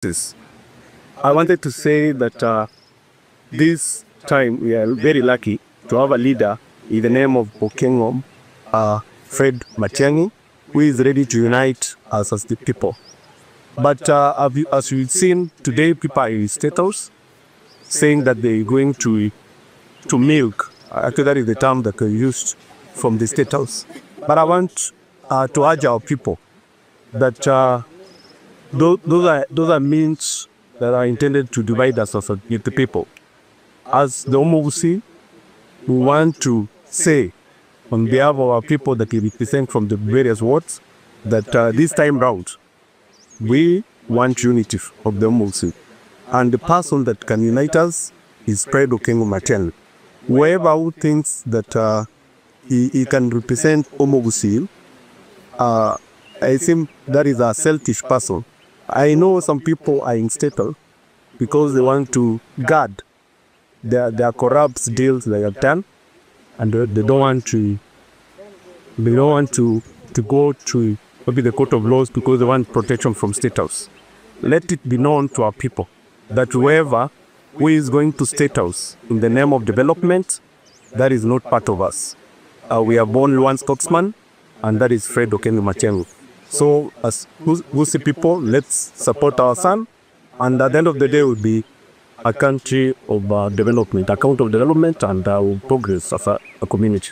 This. I wanted to say that this time we are very lucky to have a leader in the name of Dr Fred Matiang'i, who is ready to unite us as the people. But as we've seen today, people are in State House saying that they're going to milk. Actually, that is the term that they used from the State House. But I want to urge our people that those are means that are intended to divide us as the people. As the Abagusii, we want to say on behalf of our people that we represent from the various wards that this time round, we want unity of the Abagusii. And the person that can unite us is Fred Matiang'i. Whoever who thinks that he can represent Abagusii, I think that is a selfish person. I know some people are in State House because they want to guard their corrupt deals they have done, and they don't want to go to maybe the court of laws because they want protection from State House. Let it be known to our people that whoever who is going to State House in the name of development, that is not part of us. We have only one spokesman, and that is Fred Matiang'i. So as Agusii people, let's support our son, and at the end of the day will be a country of development, account of development and progress as a community.